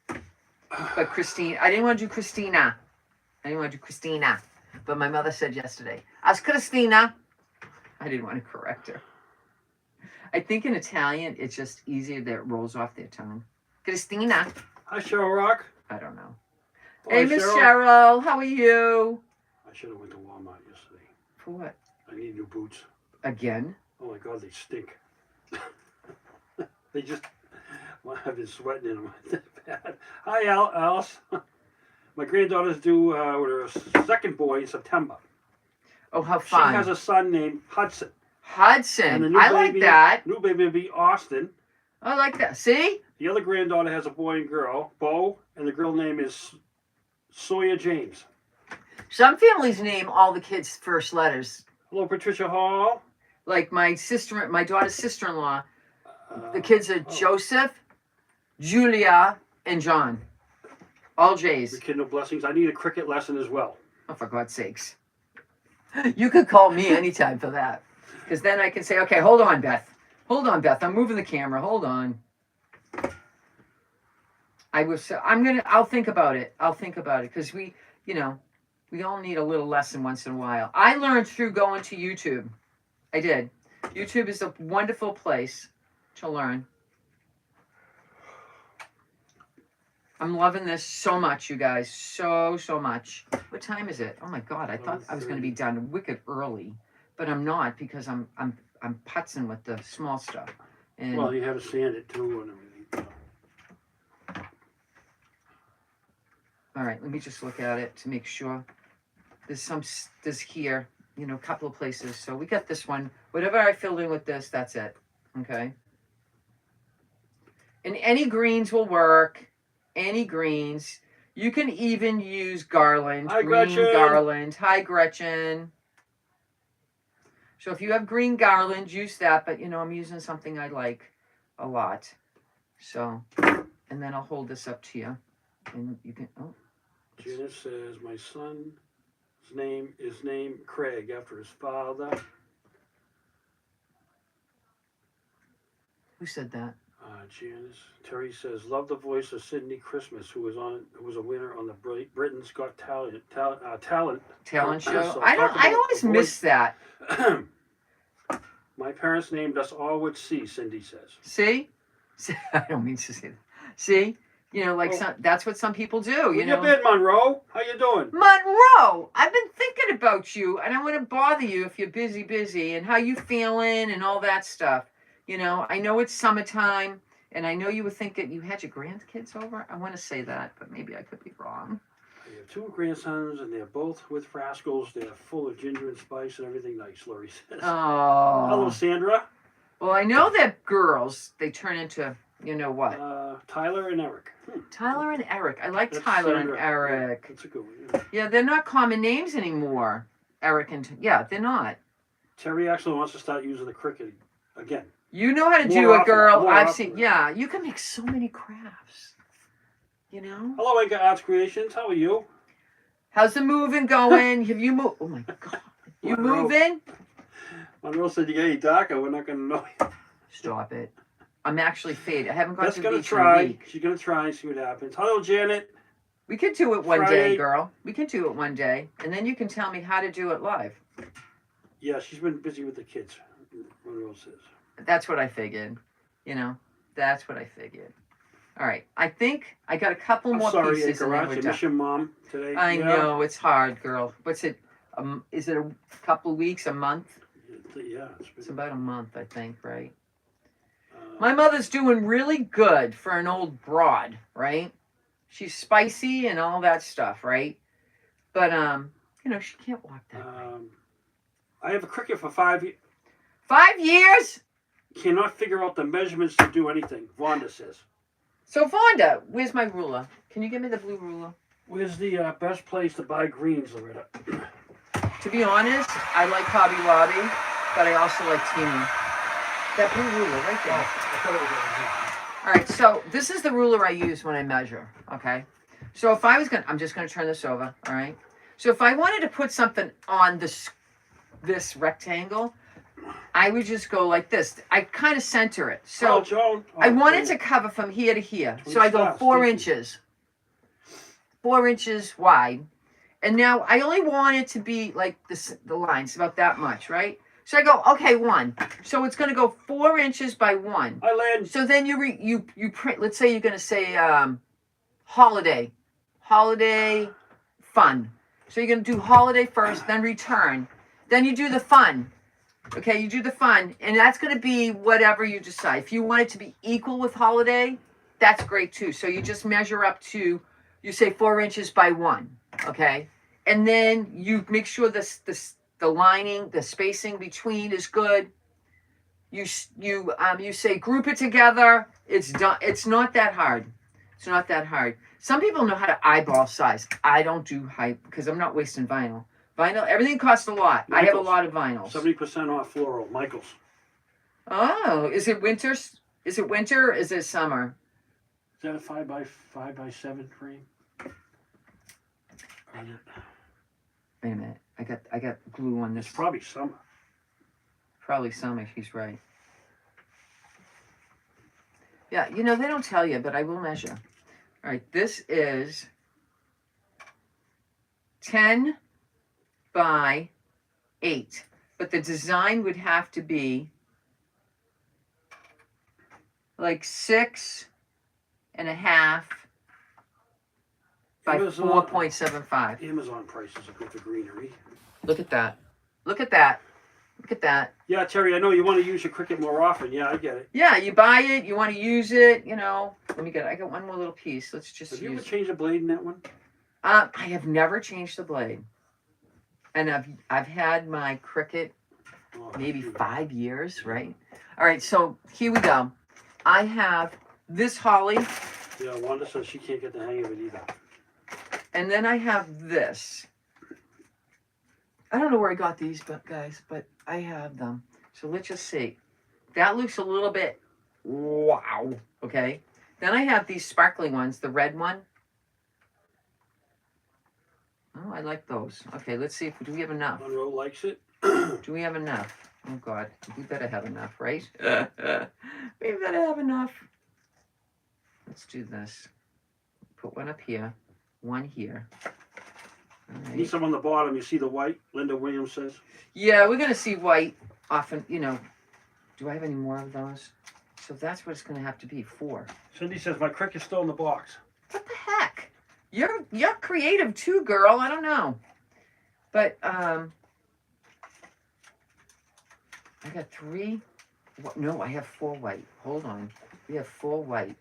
But Christine, I didn't want to do Christina. But my mother said yesterday, "As Christina." I didn't want to correct her. I think in Italian, it's just easier that it rolls off their tongue. Christina. Hi, Cheryl Rock. I don't know. Hey, Miss Cheryl, how are you? I I should have went to Walmart yesterday. For what? I need new boots. Again? Oh my God, they stink. They just, well, I've been sweating in them. Bad. Hi, Alice. My granddaughter's due with her second boy in September. Oh, how fun. She has a son named Hudson. Hudson. And the new I like that. New baby will be Austin. I like that. See? The other granddaughter has a boy and girl, Bo, and the girl name is Sawyer James. Some families name all the kids' first letters. Hello, Patricia Hall. Like my daughter's sister-in-law. The kids are Joseph, Julia, and John. All J's. Rekindle blessings. I need a cricket lesson as well. Oh, for God's sakes. You could call me anytime for that. Because then I can say, okay, hold on, Beth. Hold on, Beth. I'm moving the camera. Hold on. I'll think about it. I'll think about it. Because we all need a little lesson once in a while. I learned through going to YouTube. I did. YouTube is a wonderful place to learn. I'm loving this so much, you guys. So much. What time is it? Oh my God, I thought I was going to be done wicked early, but I'm not because I'm putzing with the small stuff. And well, you have to sand it too and everything. all right, let me just look at it to make sure. There's here, a couple of places. So we got this one. Whatever I filled in with this, that's it. Okay. And any greens will work. Any greens. You can even use garland. Hi, green Gretchen. garland. Hi, Gretchen. So if you have green garland, use that. But, I'm using something I like a lot. So, and then I'll hold this up to you. And you can, Janice says, my son's name is named Craig after his father. Who said that? Janice. Terry says, love the voice of Sydney Christmas, who was a winner on the Britain's Got Talent Talent show. So I always miss that. My parents named us all with C, Cindy says. See? I don't mean to say that. See? That's what some people do. Where you been, Monroe? How you doing? Monroe, I've been thinking about you, and I want to bother you if you're busy, and how you feeling, and all that stuff. I know it's summertime, and I know you were thinking you had your grandkids over. I want to say that, but maybe I could be wrong. I have two grandsons, and they're both with Frascals. They're full of ginger and spice and everything nice, Lori says. Oh. Hello, Sandra. Well, I know that girls, they turn into, what? Tyler and Eric. Tyler and Eric. I like That's Tyler Sandra. and Eric. Yeah, that's a good one. Yeah, they're not common names anymore. Eric and, they're not. Terry actually wants to start using the cricket again. You know how to More do it, often, girl. more I've often. seen. Yeah, you can make so many crafts. Hello, Inca Arts Creations. How are you? How's the moving going? Have you moved? Oh my God. You Monroe. moving? Monroe said you get any darker, we're not going to know you. Stop it. I'm actually faded. I haven't gone That's to the going to beach in a try. week. She's going to try and see what happens. Hello, Janet. We could do it one Friday. day, girl. We can do it one day. And then you can tell me how to do it live. Yeah, she's been busy with the kids, Monroe says. That's what I figured. That's what I figured. All right. I think I got a couple more Sorry, pieces Inca and then Arts. we're I done. miss your mom today. I Yeah. know. It's hard, girl. What's it? Is it a couple of weeks, a month? Yeah, It's about a month, I think, right? uh, My mother's doing really good for an old broad, right? She's spicy and all that stuff, right? But she can't walk that way. I have a cricket for 5 years. 5 years? Cannot figure out the measurements to do anything, Vonda says. So Vonda, where's my ruler? Can you give me the blue ruler? Where's the best place to buy greens, Loretta? To be honest, I like Hobby Lobby, but I also like Temu. That blue ruler right there. All right, so this is the ruler I use when I measure, okay? So if I was I'm just going to turn this over, all right? So if I wanted to put something on this rectangle, I would just go like this. I kind of center it. So Joan. I want it to cover from here to here. So I go 4 inches. 4 inches wide. And now I only want it to be like the lines, about that much, right? So I go, okay, 1. So it's going to go 4 inches by 1. Hi, Lynn. So then you print, let's say you're going to say holiday fun. So you're going to do holiday first, then return. Then you do the fun. Okay, you do the fun. And that's going to be whatever you decide. If you want it to be equal with holiday, that's great too. So you just measure up to, you say 4 inches by 1. Okay. And then you make sure the lining, the spacing between is good. You say group it together. It's done. It's not that hard. It's not that hard. Some people know how to eyeball size. I don't do height because I'm not wasting vinyl. Vinyl, everything costs a lot. Michaels. I have a lot of vinyls. 70% off floral. Michaels. Oh, is it winter? Is it winter or is it summer? Is that a 5x7 frame? Wait a minute. I got glue on this. It's probably summer. Probably summer. She's right. Yeah, you know, they don't tell you, but I will measure. All right, this is 10 by 8. But the design would have to be like 6.5 by 4.75. Amazon prices are good for Greenery. Look at that. Look at that. Look at that. Yeah, Terry, I know you want to use your Cricut more often. Yeah, I get it. Yeah, you buy it, you want to use it, you know. I got one more little piece. Let's just Have use you ever changed the blade in that one? I have never changed the blade. And I've had my Cricut maybe 5 years, right? All right, so here we go. I have this holly. Yeah, Wanda says she can't get the hang of it either. And then I have this. I don't know where I got these, guys, but I have them. So let's just see. That looks a little bit, wow, okay? Then I have these sparkling ones, the red one. Oh, I like those. Okay, let's see do we have enough? Monroe likes it. Do we have enough? Oh, God, we better have enough, right? We better have enough. Let's do this. Put one up here, one here. All right. Need some on the bottom. You see the white? Linda Williams says. Yeah, we're going to see white often, you know. Do I have any more of those? So that's what it's going to have to be, 4. Cindy says my Cricut's still in the box. What the heck? You're creative too, girl. I don't know. But I got 3. No, I have 4 white. Hold on. We have 4 white.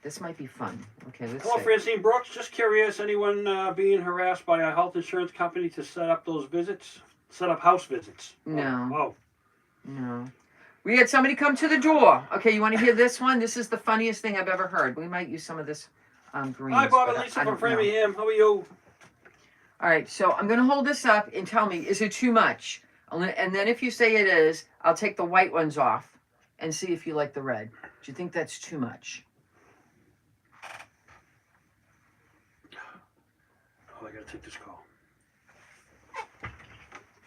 This might be fun. Okay, let's Hello, see. Francine Brooks. Just curious, anyone being harassed by a health insurance company to set up those visits? Set up house visits? No. Oh. No. We had somebody come to the door. Okay, you want to hear this one? This is the funniest thing I've ever heard. We might use some of this green. Hi, Bob and Lisa from Framingham. How are you? All right, so I'm going to hold this up and tell me, is it too much? And then if you say it is, I'll take the white ones off and see if you like the red. Do you think that's too much? Oh, I got to take this call.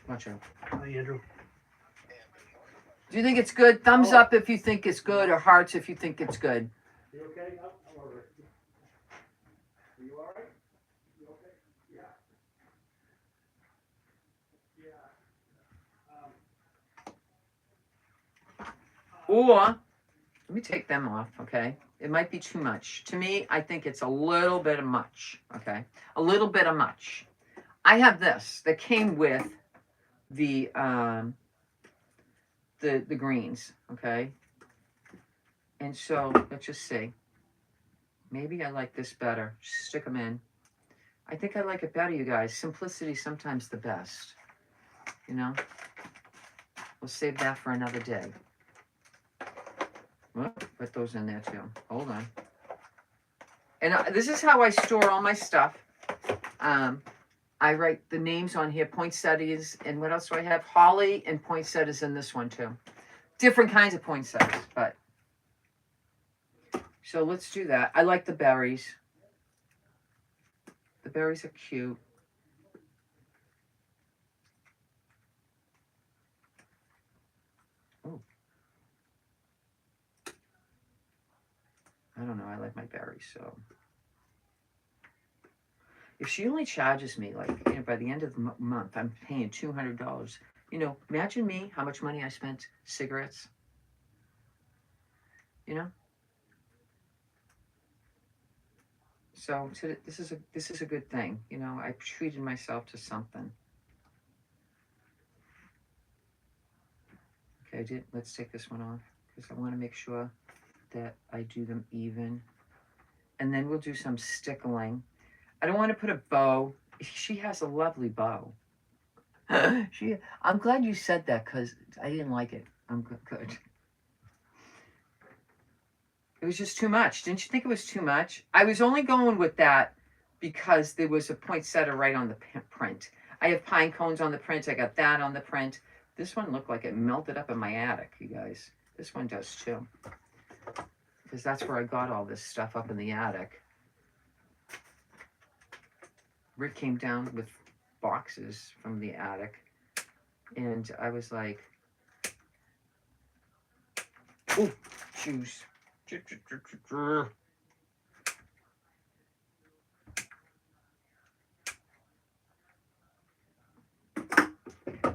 Watch out. Hi, Andrew. Do you think it's good? Thumbs up if you think it's good, or hearts if you think it's good. You okay? I'm all right. Are you all right? You okay? Yeah. Yeah. Or, let me take them off, okay? It might be too much. To me, I think it's a little bit of much, okay? A little bit of much. I have this that came with the greens, okay? And so, let's just see. Maybe I like this better. Just stick them in. I think I like it better, you guys. Simplicity is sometimes the best, you know? We'll save that for another day. Well, put those in there too. Hold on. And this is how I store all my stuff. I write the names on here, poinsettias, and what else do I have? Holly and poinsettias in this one too. Different kinds of poinsettias, but. So let's do that. I like the berries. The berries are cute. Oh. I don't know. I like my berries, so. If she only charges me, like, you know, by the end of the month, I'm paying $200. You know, imagine me, how much money I spent cigarettes. You know? So this is a good thing. You know, I treated myself to something. Okay, let's take this one off because I want to make sure that I do them even. And then we'll do some stickling. I don't want to put a bow. She has a lovely bow. I'm glad you said that because I didn't like it. I'm good. It was just too much. Didn't you think it was too much? I was only going with that because there was a poinsettia right on the print. I have pine cones on the print. I got that on the print. This one looked like it melted up in my attic, you guys. This one does too. Because that's where I got all this stuff up in the attic. Rick came down with boxes from the attic. And I was like, oh, shoes. I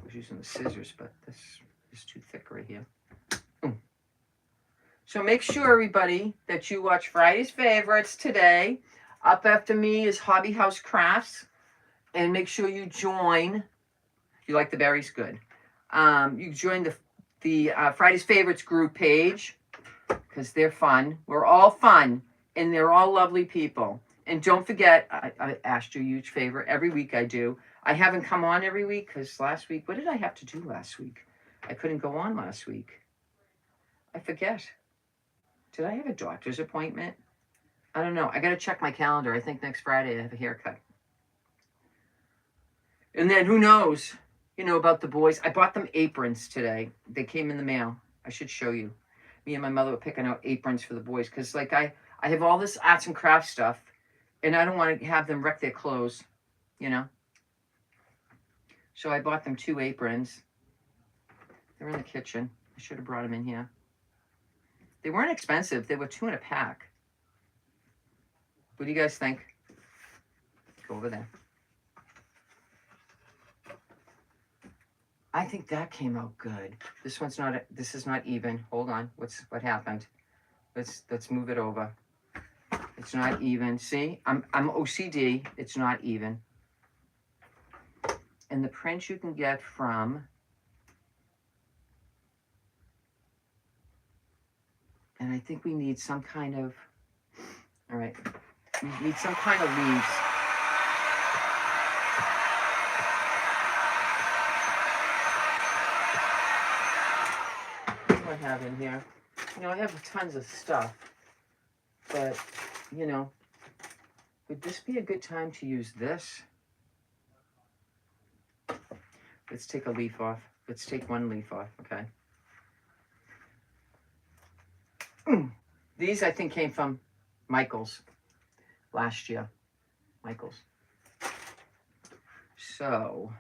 was using the scissors, but this is too thick right here. So make sure, everybody, that you watch Friday's Favorites today. Up after me is Hobby House Crafts. And make sure you join. You like the berries? Good. You join the Friday's Favorites group page because they're fun. We're all fun, and they're all lovely people. And don't forget, I asked you a huge favor. Every week I do. I haven't come on every week because last week, what did I have to do last week? I couldn't go on last week. I forget. Did I have a doctor's appointment? I don't know. I got to check my calendar. I think next Friday I have a haircut. And then who knows, you know, about the boys. I bought them aprons today. They came in the mail. I should show you. Me and my mother were picking out aprons for the boys because, like, I have all this arts and crafts stuff, and I don't want to have them wreck their clothes, you know. So I bought them 2 aprons. They're in the kitchen. I should have brought them in here. They weren't expensive. They were 2 in a pack. What do you guys think? Go over there. I think that came out good. This one's not. This is not even. Hold on. What happened? Let's move it over. It's not even. See, I'm OCD. It's not even. And the print you can get from. And I think we need some kind of. All right. We need some kind of leaves. What do I have in here? You know, I have tons of stuff, but, you know, would this be a good time to use this? Let's take a leaf off. Let's take 1 leaf off, okay? These, I think, came from Michael's last year. Michael's. So,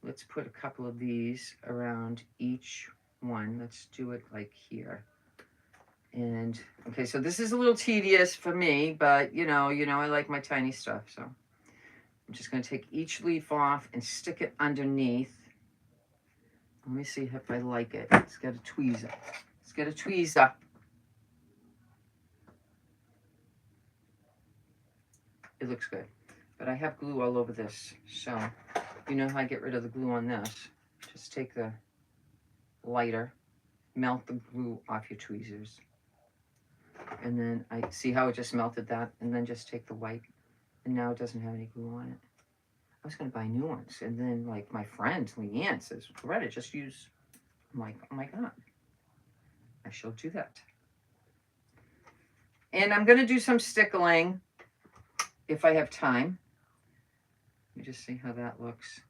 let's put a couple of these around each one. Let's do it like here. And, okay, so this is a little tedious for me, but, you know, I like my tiny stuff, so. I'm just going to take each leaf off and stick it underneath. Let me see if I like it. Let's get a tweezer. Let's get a tweezer. It looks good. But I have glue all over this, so you know how I get rid of the glue on this. Just take the lighter, melt the glue off your tweezers. And then I see how it just melted that, and then just take the white. And now it doesn't have any glue on it. I was going to buy new ones. And then, like, my friend, Leanne, says, Loretta, just use. I'm like, oh my God. I shall do that. And I'm going to do some stickling if I have time. Let me just see how that looks.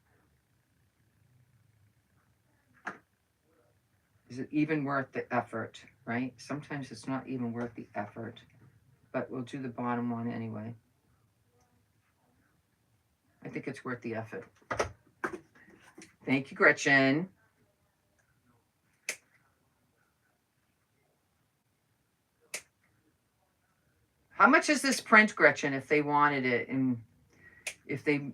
Is it even worth the effort, right? Sometimes it's not even worth the effort. But we'll do the bottom one anyway. I think it's worth the effort. Thank you, Gretchen. How much is this print, Gretchen, if they wanted it? And if they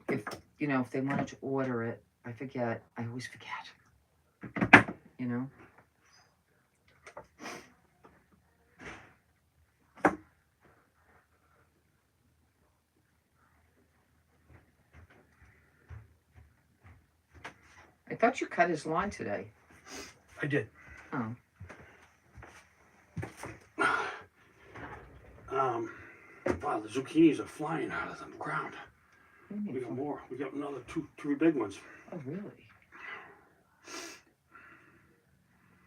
wanted to order it, I forget. I always forget. You know? I thought you cut his lawn today. I did. Oh. Wow, the zucchinis are flying out of the ground. We got more. We got another two big ones. Oh, really?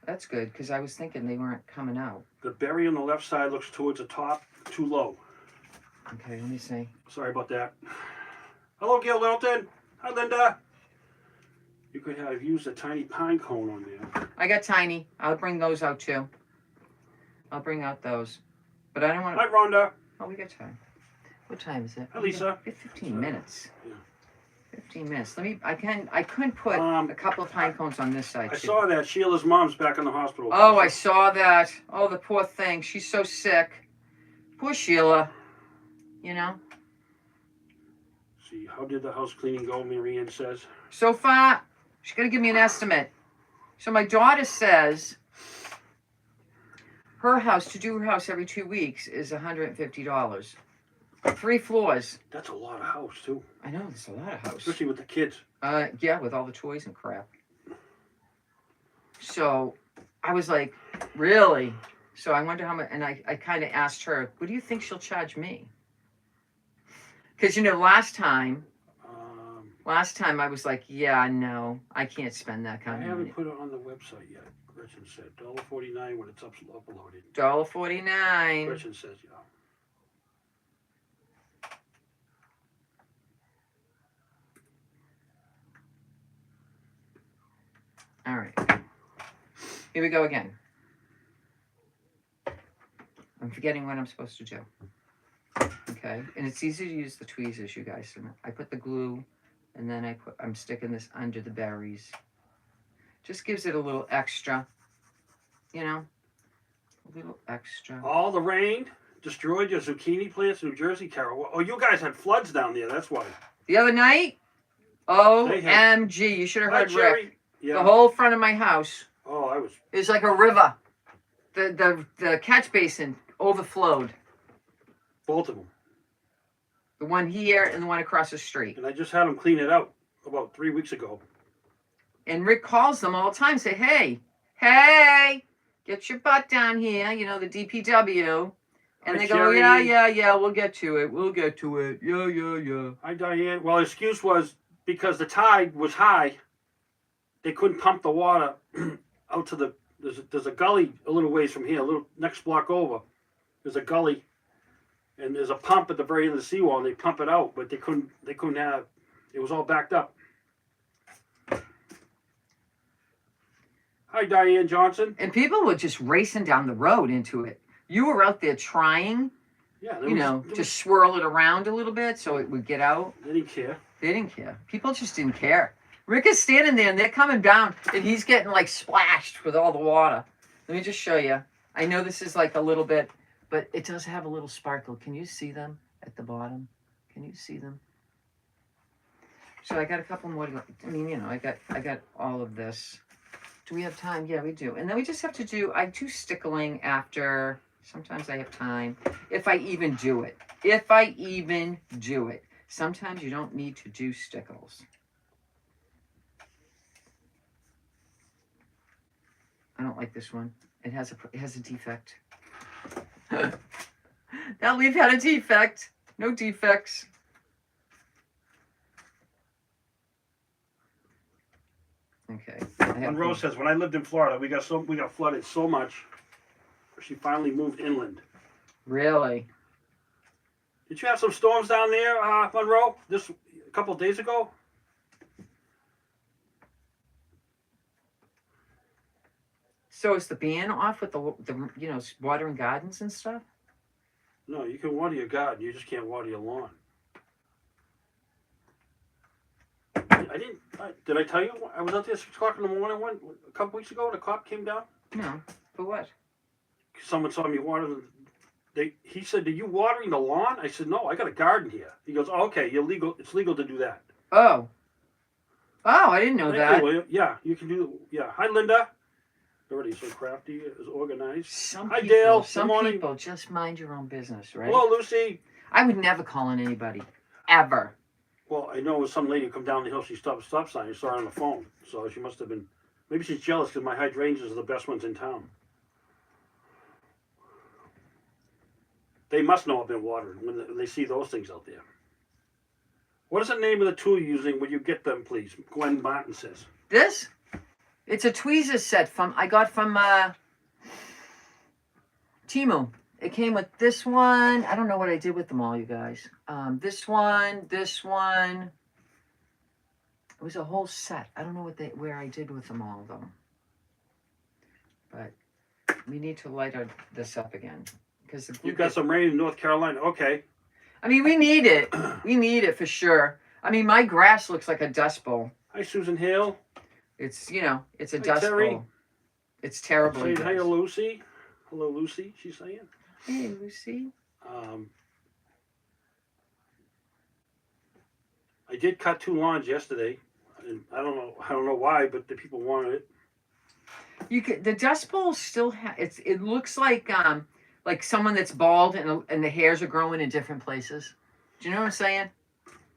That's good, because I was thinking they weren't coming out. The berry on the left side looks towards the top, too low. Okay, let me see. Sorry about that. Hello, Gail Littleton. Hi, Linda. You could have used a tiny pine cone on there. I got tiny. I'll bring those out too. I'll bring out those. But I don't want to. Hi, Rhonda. Oh, we got time. What time is it? Hi, Lisa. We got 15 minutes. Yeah. 15 minutes. Let me. I couldn't put a couple of pine cones on this side. I too. saw that Sheila's mom's back in the hospital. Oh, I saw that. Oh, the poor thing. She's so sick. Poor Sheila. You know. See, how did the house cleaning go? Marianne says. So far, she's gonna give me an estimate. So my daughter says her house, to do her house every 2 weeks, is $150. 3 floors. That's a lot of house too. I know, there's a lot of house. Especially with the kids. Yeah, with all the toys and crap. So I was like, really? So I wonder how much, and I kind of asked her, what do you think she'll charge me? Because, you know, last time I was like, yeah, no, I can't spend that I kind of money. haven't put it on the website yet. Gretchen said $1.49 when it's uploaded. $1.49. Gretchen says, yeah. All right. Here we go again. I'm forgetting what I'm supposed to do. Okay, and it's easy to use the tweezers, you guys. And I put the glue, and then I'm sticking this under the berries. Just gives it a little extra, you know, a little extra. All the rain destroyed your zucchini plants in New Jersey, Carol. Oh, you guys had floods down there. That's why. The other night, OMG, you should have heard Rick. Yeah. The whole front of my house. Oh, I was. Is like a river. The catch basin overflowed. Both of them. The one here and the one across the street. And I just had them clean it out about 3 weeks ago. And Rick calls them all the time, say, hey, get your butt down here, you know, the DPW. And Hi, they go, Jerry. yeah, we'll get to it. Yeah. Hi, Diane. Well, the excuse was because the tide was high, they couldn't pump the water out to there's a gully a little ways from here, a little next block over. There's a gully, and there's a pump at the very end of the seawall, and they pump it out, but they couldn't have, it was all backed up. Hi, Diane Johnson. And people were just racing down the road into it. You were out there trying, to swirl it around a little bit so it would get out. They didn't care. They didn't care. People just didn't care. Rick is standing there, and they're coming down, and he's getting, like, splashed with all the water. Let me just show you. I know this is, like, a little bit, but it does have a little sparkle. Can you see them at the bottom? Can you see them? So I got a couple more to go. I mean, you know, I got all of this. Do we have time? Yeah, we do. And then we just have to do, I do stickling after, sometimes I have time. If I even do it. Sometimes you don't need to do stickles. I don't like this one. It has a defect. That leaf had a defect. No defects. Okay. Monroe says, when I lived in Florida, we got flooded so much. She finally moved inland. Really? Did you have some storms down there, Monroe? A couple of days ago? So is the ban off with the watering gardens and stuff? No, you can water your garden. You just can't water your lawn. Did I tell you? I was out there at 6 o'clock in the morning a couple weeks ago. The cop came down. No. For what? Someone saw me watering. He said, "Are you watering the lawn?" I said, "No, I got a garden here." He goes, "Oh, okay, you're legal. It's legal to do that." Oh, I didn't know that. You. Yeah, you can do. Yeah. Hi, Linda. Already so crafty, is organized. Hi, Dale. Some people just mind your own business, right? Hello, Lucy. I would never call on anybody, ever. Well, I know it was some lady who come down the hill. She stopped a stop sign. I saw her on the phone. So she must have been. Maybe she's jealous because my hydrangeas are the best ones in town. They must know I've been watering when they see those things out there. What is the name of the tool you're using when you get them, please? Gwen Martin says. This? It's a tweezers set I got from Temu. It came with this one. I don't know what I did with them all, you guys. This one. It was a whole set. I don't know where I did with them all, though. But we need to light this up again. Because You got some rain in North Carolina. Okay. I mean, we need it. We need it for sure. I mean, my grass looks like a dust bowl. Hi, Susan Hale. It's, it's a Hi, dust Terry. bowl. It's terrible. Saying you hi, guys. Lucy. Hello, Lucy, she's saying. Hey, Lucy. I did cut 2 lawns yesterday. And I don't know why, but the people wanted it. The dust bowl still it looks like someone that's bald and the hairs are growing in different places. Do you know what I'm saying?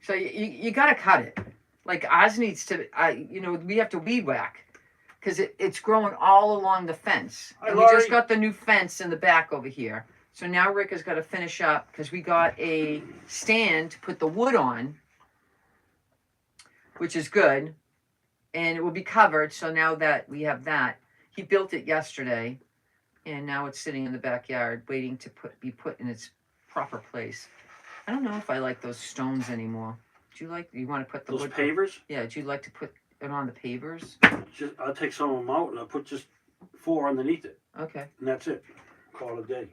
So you got to cut it. Like ours needs to, we have to weed whack because it's growing all along the fence. Hi, And we Laurie. just got the new fence in the back over here. So now Rick has got to finish up because we got a stand to put the wood on, which is good. And it will be covered. So now that we have that, he built it yesterday. And now it's sitting in the backyard waiting to be put in its proper place. I don't know if I like those stones anymore. Do you want to put the Those wood pavers? Yeah, do you like to put it on the pavers? I'll take some of them out and I'll put just 4 underneath it. Okay. And that's it. Call it a day.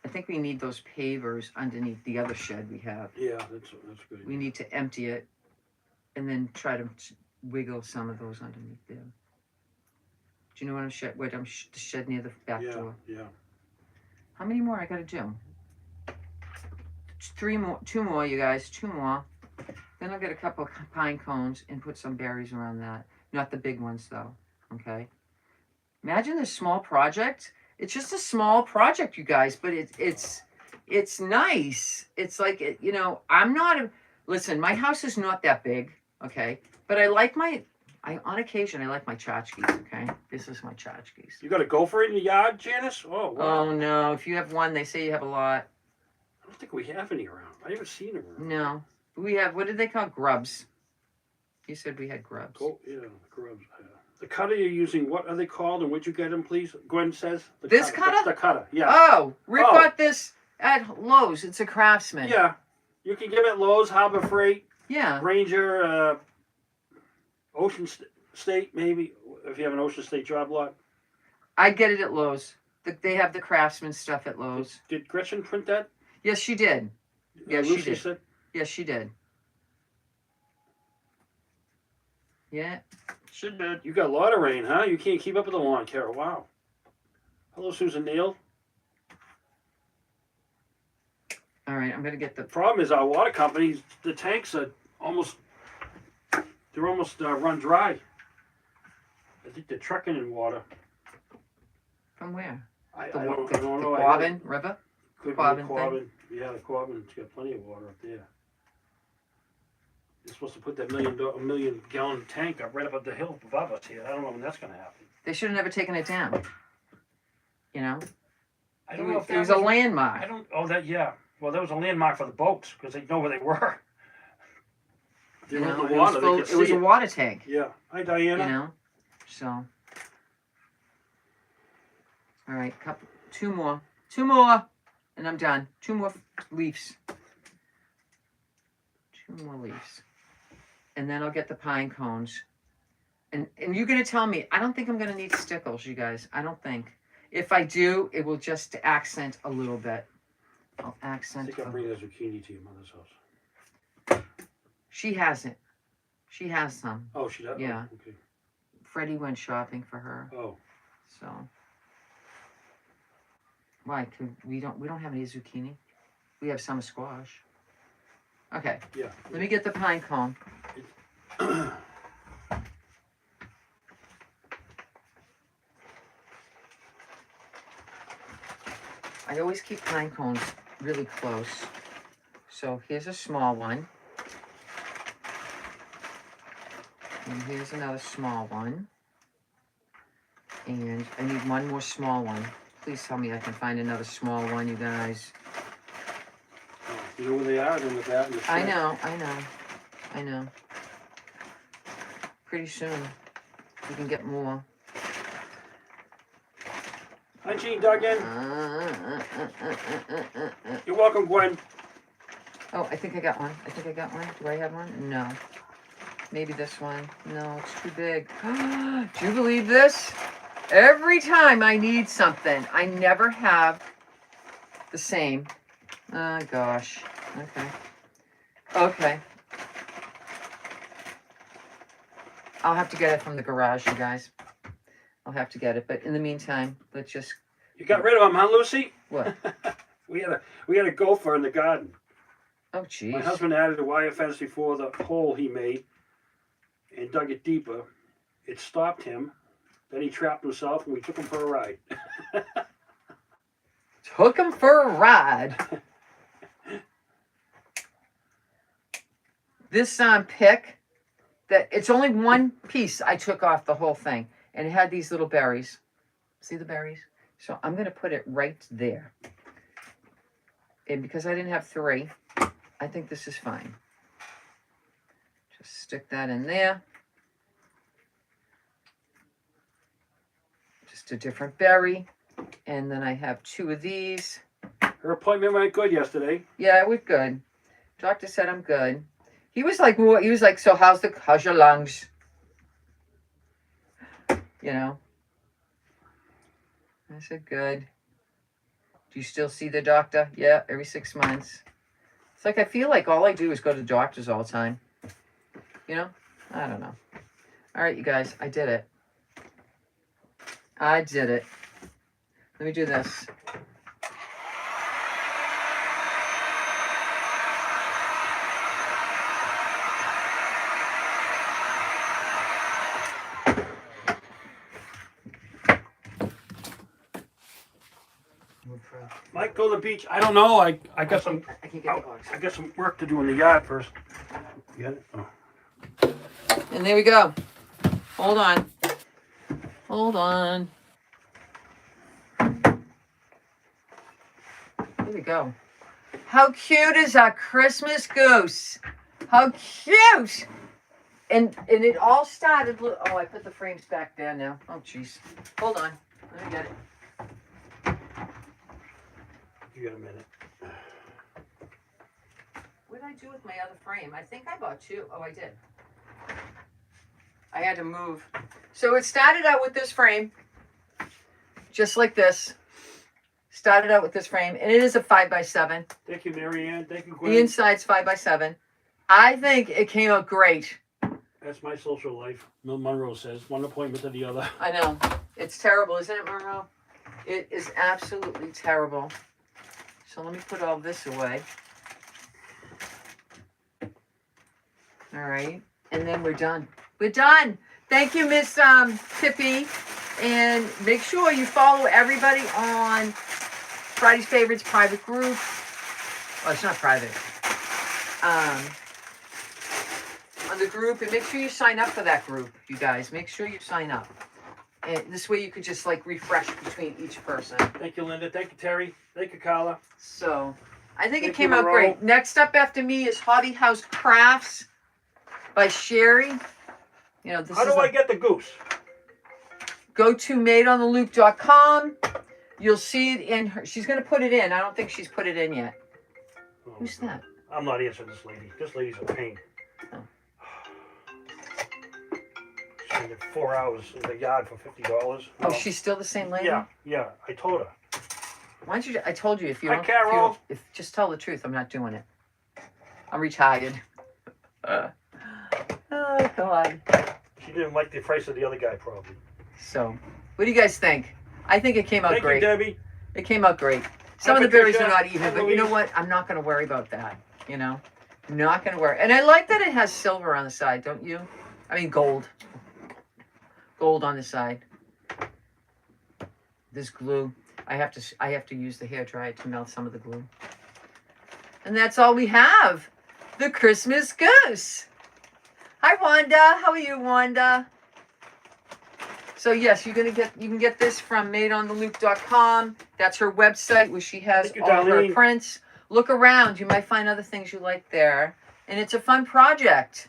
I think we need those pavers underneath the other shed we have. Yeah, that's good. We need to empty it and then try to wiggle some of those underneath there. Do you know what the shed near the back door? Yeah. How many more I gotta do? 2 more, you guys. 2 more. Then I'll get a couple of pine cones and put some berries around that. Not the big ones, though. Okay? Imagine this small project. It's just a small project, you guys, but it's nice. It's like, listen, my house is not that big, okay? But on occasion, I like my tchotchkes, okay? This is my tchotchkes. You got a gopher in the yard, Janice? Oh, wow. Oh, no. If you have one, they say you have a lot. I don't think we have any around. I haven't seen them around. No. We have, what did they call grubs? You said we had grubs. Oh, yeah, grubs. Yeah. The cutter you're using, what are they called and where'd you get them, please? Gwen says. This cutter? That's the cutter, yeah. Oh, Rick got this at Lowe's. It's a Craftsman. Yeah. You can get them at Lowe's, Harbor Freight, Yeah. Ranger, Ocean State, maybe, if you have an Ocean State job lot. I get it at Lowe's. They have the Craftsman stuff at Lowe's. Did Gretchen print that? Yes, she did. Yeah, she Lucy did. said? Yes, she did. Yeah, she did. You got a lot of rain, huh? You can't keep up with the lawn, Carol. Wow. Hello, Susan Neal. All right, I'm going to get The problem is our water companies, the tanks are almost run dry. I think they're trucking in water. From where? I The don't know. Quabbin River? Could Quabbin be thing? Quabbin. Yeah, the Quabbin's got plenty of water up there. They're supposed to put that million gallon tank up right up at the hill above us here. I don't know when that's going to happen. They should have never taken it down. You know? I don't know if that it was a landmark. I don't. Oh, that yeah. Well, that was a landmark for the boats because they know where they were. They were in the water. It was a water tank. Yeah. Hi, Diana. You know? So. All right, 2 more. 2 more. And I'm done. 2 more leaves. 2 more leaves. And then I'll get the pine cones. And you're going to tell me, I don't think I'm going to need stickles, you guys. I don't think. If I do, it will just accent a little bit. I'll accent. I think I'll bring the zucchini to your mother's house. She hasn't. She has some. Oh, she does? Yeah. Oh, okay. Freddie went shopping for her. Oh. So. Why? We don't have any zucchini. We have some squash. Okay. Yeah. Let me get the pine cone. I always keep pine cones really close. So here's a small one. And here's another small one. And I need one more small one. Please tell me I can find another small one, you guys. You know where they are? They're in the back. I know. Pretty soon, we can get more. Hi, Gene Duggan. You're welcome, Gwen. Oh, I think I got one. Do I have one? No. Maybe this one. No, it's too big. Do you believe this? Every time I need something, I never have the same. Oh, gosh. Okay. I'll have to get it from the garage, you guys. I'll have to get it. But in the meantime, let's just... You got rid of them, huh, Lucy? What? we had a gopher in the garden. Oh, jeez. My husband added a wire fence before the hole he made and dug it deeper. It stopped him. Then he trapped himself, and we took him for a ride. Took him for a ride. This pick, that it's only one piece I took off the whole thing, and it had these little berries. See the berries? So I'm going to put it right there. And because I didn't have 3, I think this is fine. Just stick that in there. Just a different berry. And then I have 2 of these. Her appointment went good yesterday. Yeah, it was good. Doctor said I'm good. He was like, so how's your lungs? You know. I said, good. Do you still see the doctor? Yeah, every 6 months. It's like I feel like all I do is go to doctors all the time. You know? I don't know. All right, you guys, I did it. Let me do this. Might go to the beach. I don't know. I got some. I can get the box. I got some work to do in the yard first. You got it? Oh. And there we go. Hold on. There we go. How cute is our Christmas goose? How cute! And it all started. Oh, I put the frames back there now. Oh, jeez. Hold on. Let me get it. You got a minute. What did I do with my other frame? I think I bought 2. Oh, I did. I had to move. So it started out with this frame, just like this. Started out with this frame, and it is a 5x7. Thank you, Marianne. Thank you, Gwen. The inside's 5x7. I think it came out great. That's my social life. Mill Monroe says one appointment to the other. I know. It's terrible, isn't it, Monroe? It is absolutely terrible. So let me put all this away. All right. And then we're done. We're done. Thank you, Miss Tippy. And make sure you follow everybody on Friday's Favorites private group. Oh, it's not private. On the group. And make sure you sign up for that group, you guys. Make sure you sign up. And this way you could just like refresh between each person. Thank you, Linda. Thank you, Terry. Thank you, Carla. So, I think it Thank came you, out Monroe. great. Next up after me is Hobby House Crafts by Sherry. You know, this How is do I get the goose? go to madeontheloop.com. You'll see it in her. She's going to put it in. I don't think she's put it in yet. Oh, Who's that? I'm not answering this lady. This lady's a pain. Oh. Spending 4 hours in the yard for $50. Oh, she's still the same lady? Yeah. I told her. Why don't you? I told you if you Hi, don't. Carol. If just tell the truth, I'm not doing it. I'm retired. Oh God. She didn't like the price of the other guy, probably. So, what do you guys think? I think it came out Thank great. you, Debbie. It came out great. Some Hi, of the berries are Patricia. not even, Hi, but you know Louise. what? I'm not going to worry about that. You know, not going to worry. And I like that it has silver on the side, don't you? I mean, gold. Gold on the side. This glue. I have to use the hairdryer to melt some of the glue. And that's all we have. The Christmas goose. Hi, Wanda. How are you, Wanda? So yes, you can get this from madeontheloop.com. That's her website where she has Thank you, all of her Darlene. prints. Look around. You might find other things you like there. And it's a fun project.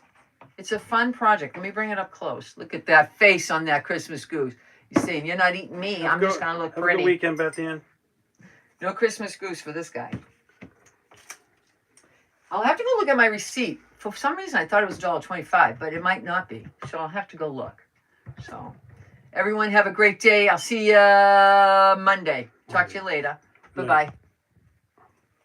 It's a fun project. Let me bring it up close. Look at that face on that Christmas goose. You're saying, you're not eating me. I'm just going to look Have a pretty. good weekend, Beth Ann. No Christmas goose for this guy. I'll have to go look at my receipt. For some reason, I thought it was $1.25, but it might not be. So I'll have to go look. So everyone have a great day. I'll see you Monday. Talk to you later. Bye-bye.